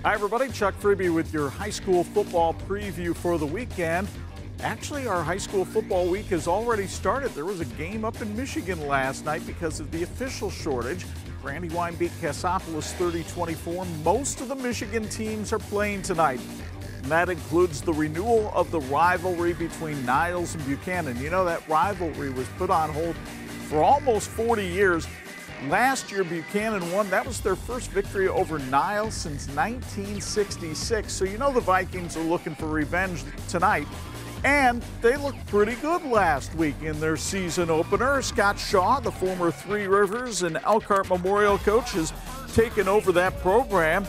Hi everybody, Chuck Freebie with your high school football preview for the weekend. Actually, our high school football week has already started. There was a game up in Michigan last night because of the official shortage. Brandywine beat Cassopolis 30-24. Most of the Michigan teams are playing tonight. And that includes the renewal of the rivalry between Niles and Buchanan. You know, that rivalry was put on hold for almost 40 years. Last year, Buchanan won. That was their first victory over Niles since 1966. So you know the Vikings are looking for revenge tonight. And they looked pretty good last week in their season opener. Scott Shaw, the former Three Rivers and Elkhart Memorial coach, has taken over that program.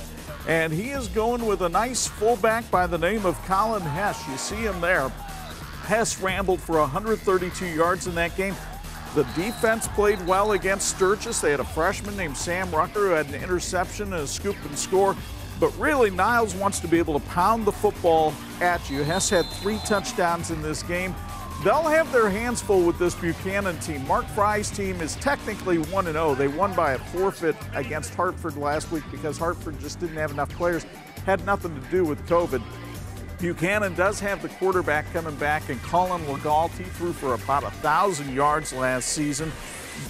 And he is going with a nice fullback by the name of Colin Hess. You see him there. Hess rambled for 132 yards in that game. The defense played well against Sturgis. They had a freshman named Sam Rucker who had an interception and a scoop and score. But really, Niles wants to be able to pound the football at you. Hess had 3 touchdowns in this game. They'll have their hands full with this Buchanan team. Mark Fry's team is technically 1-0. They won by a forfeit against Hartford last week because Hartford just didn't have enough players. Had nothing to do with COVID. Buchanan does have the quarterback coming back, and Colin Legalt. He threw for about 1,000 yards last season.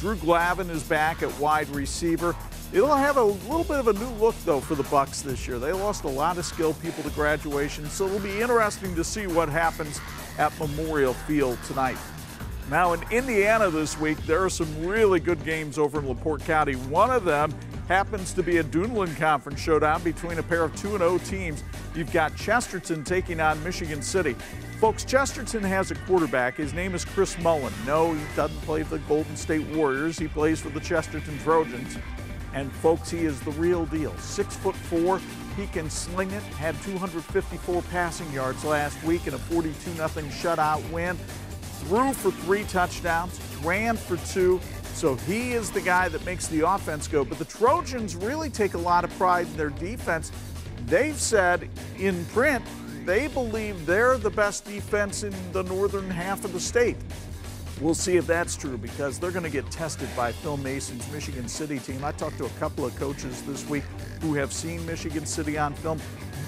Drew Glavin is back at wide receiver. It'll have a little bit of a new look, though, for the Bucks this year. They lost a lot of skilled people to graduation, so it'll be interesting to see what happens at Memorial Field tonight. Now, in Indiana this week, there are some really good games over in LaPorte County. One of them happens to be a Duneland Conference showdown between a pair of 2-0 teams. You've got Chesterton taking on Michigan City. Folks, Chesterton has a quarterback. His name is Chris Mullen. No, he doesn't play for the Golden State Warriors. He plays for the Chesterton Trojans. And folks, he is the real deal. 6'4". He can sling it. Had 254 passing yards last week in a 42-0 shutout win. Threw for 3 touchdowns, ran for 2. So he is the guy that makes the offense go. But the Trojans really take a lot of pride in their defense. They've said in print they believe they're the best defense in the northern half of the state. We'll see if that's true because they're going to get tested by Phil Mason's Michigan City team. I talked to a couple of coaches this week who have seen Michigan City on film.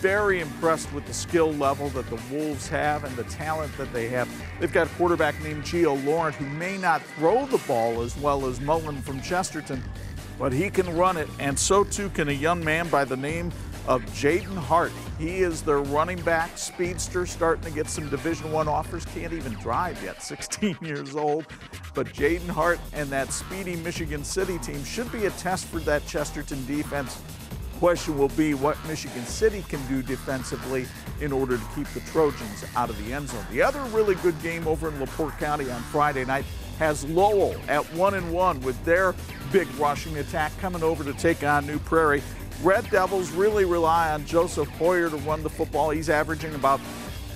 Very impressed with the skill level that the Wolves have and the talent that they have. They've got a quarterback named Gio Laurent who may not throw the ball as well as Mullen from Chesterton, but he can run it, and so too can a young man by the name of Jaden Hart. He is their running back, speedster, starting to get some Division I offers. Can't even drive yet, 16 years old. But Jaden Hart and that speedy Michigan City team should be a test for that Chesterton defense. Question will be what Michigan City can do defensively in order to keep the Trojans out of the end zone. The other really good game over in LaPorte County on Friday night has Lowell at 1-1 with their big rushing attack coming over to take on New Prairie. Red Devils really rely on Joseph Hoyer to run the football. He's averaging about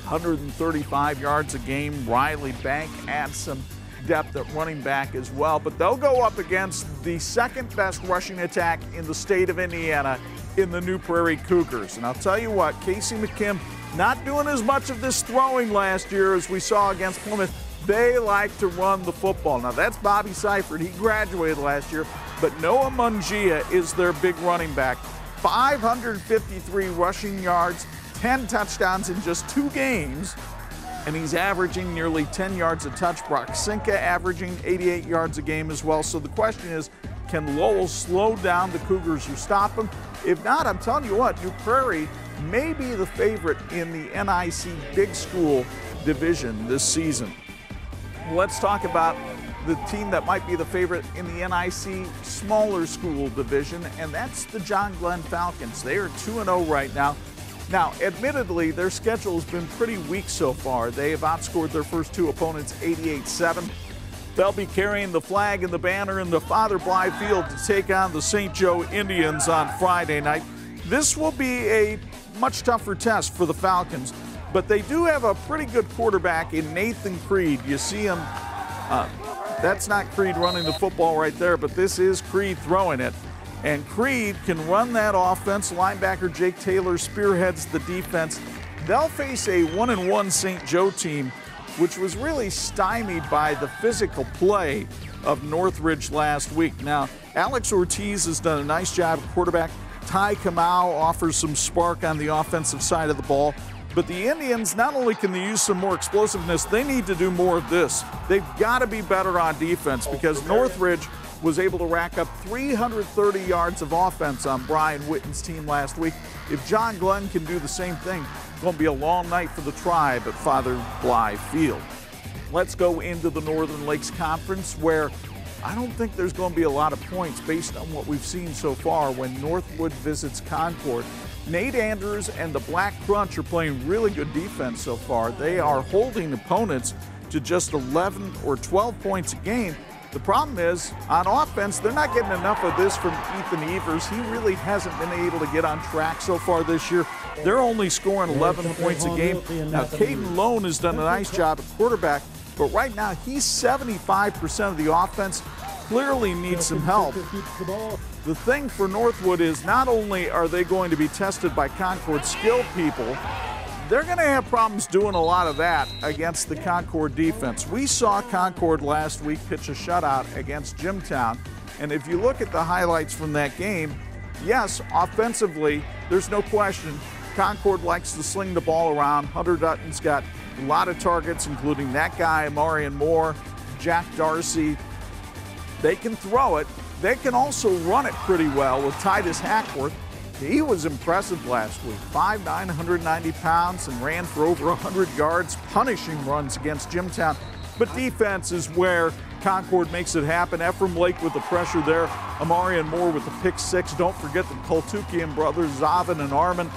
135 yards a game. Riley Bank adds some depth at running back as well. But they'll go up against the second best rushing attack in the state of Indiana in the New Prairie Cougars. And I'll tell you what, Casey McKim not doing as much of this throwing last year as we saw against Plymouth. They like to run the football. Now that's Bobby Seifert. He graduated last year, but Noah Mungia is their big running back. 553 rushing yards, 10 touchdowns in just 2 games, and he's averaging nearly 10 yards a touch. Brock Sinka averaging 88 yards a game as well. So the question is, can Lowell slow down the Cougars or stop them? If not, I'm telling you what, New Prairie may be the favorite in the NIC Big School division this season. Let's talk about the team that might be the favorite in the NIC smaller school division, and that's the John Glenn Falcons. They are 2-0 right now. Now, admittedly, their schedule has been pretty weak so far. They have outscored their first 2 opponents 88-7. They'll be carrying the flag and the banner in the Father Bly Field to take on the St. Joe Indians on Friday night. This will be a much tougher test for the Falcons, but they do have a pretty good quarterback in Nathan Creed. You see him. That's not Creed running the football right there, but this is Creed throwing it. And Creed can run that offense. Linebacker Jake Taylor spearheads the defense. They'll face a 1-1 St. Joe team, which was really stymied by the physical play of Northridge last week. Now, Alex Ortiz has done a nice job at quarterback. Ty Kamau offers some spark on the offensive side of the ball. But the Indians, not only can they use some more explosiveness, they need to do more of this. They've got to be better on defense because Northridge was able to rack up 330 yards of offense on Brian Witten's team last week. If John Glenn can do the same thing, it's going to be a long night for the Tribe at Father Bly Field. Let's go into the Northern Lakes Conference, where I don't think there's going to be a lot of points based on what we've seen so far when Northwood visits Concord. Nate Andrews and the Black Crunch are playing really good defense so far. They are holding opponents to just 11 or 12 points a game. The problem is, on offense, they're not getting enough of this from Ethan Evers. He really hasn't been able to get on track so far this year. They're only scoring 11 points a game. Now, Caden Lone has done a nice job at quarterback, but right now he's 75% of the offense. Clearly needs some help. The thing for Northwood is not only are they going to be tested by Concord's skilled people, they're going to have problems doing a lot of that against the Concord defense. We saw Concord last week pitch a shutout against Jimtown, and if you look at the highlights from that game, yes, offensively, there's no question, Concord likes to sling the ball around. Hunter Dutton's got a lot of targets, including that guy, Marion Moore, Jack Darcy. They can throw it. They can also run it pretty well with Titus Hackworth. He was impressive last week. 5'9", 190 pounds, and ran for over 100 yards, punishing runs against Jimtown. But defense is where Concord makes it happen. Ephraim Lake with the pressure there. Amarian Moore with the pick six. Don't forget the Koltukian brothers, Zavin and Armin.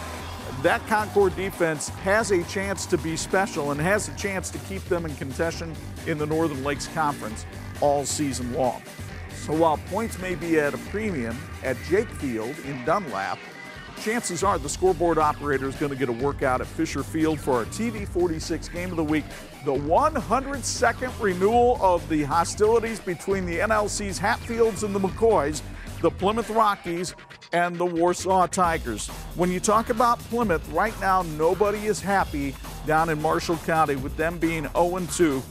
That Concord defense has a chance to be special and has a chance to keep them in contention in the Northern Lakes Conference all season long. So while points may be at a premium at Jake Field in Dunlap, chances are the scoreboard operator is going to get a workout at Fisher Field for our TV 46 game of the week, the 102nd renewal of the hostilities between the NLC's Hatfields and the McCoys, the Plymouth Rockies, and the Warsaw Tigers. When you talk about Plymouth, right now nobody is happy down in Marshall County with them being 0-2.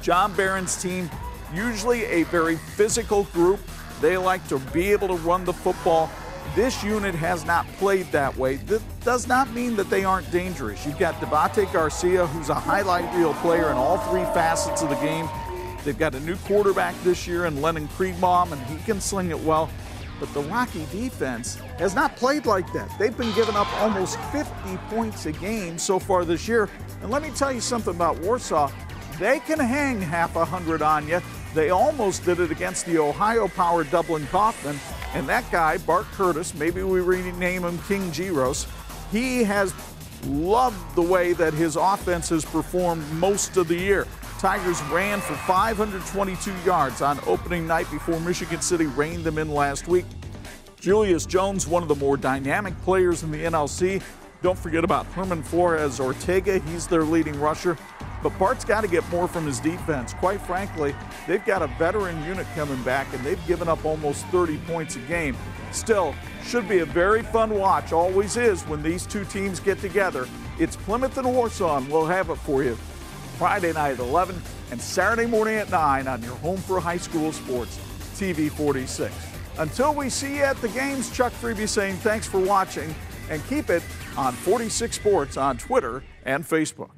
John Barron's team, usually a very physical group. They like to be able to run the football. This unit has not played that way. That does not mean that they aren't dangerous. You've got Devontae Garcia, who's a highlight reel player in all three facets of the game. They've got a new quarterback this year in Lennon Kriegbaum, and he can sling it well. But the Rocky defense has not played like that. They've been giving up almost 50 points a game so far this year. And let me tell you something about Warsaw. They can hang half 100 on you. They almost did it against the Ohio-powered Dublin Kaufman. And that guy, Bart Curtis, maybe we rename him King Giros, he has loved the way that his offense has performed most of the year. Tigers ran for 522 yards on opening night before Michigan City reined them in last week. Julius Jones, one of the more dynamic players in the NLC. Don't forget about Herman Flores Ortega. He's their leading rusher. But Bart's got to get more from his defense. Quite frankly, they've got a veteran unit coming back, and they've given up almost 30 points a game. Still, should be a very fun watch. Always is when these two teams get together. It's Plymouth and Warsaw, and we'll have it for you Friday night at 11 and Saturday morning at 9 on your home for high school sports, TV 46. Until we see you at the games, Chuck Freeby saying thanks for watching, and keep it on 46 Sports on Twitter and Facebook.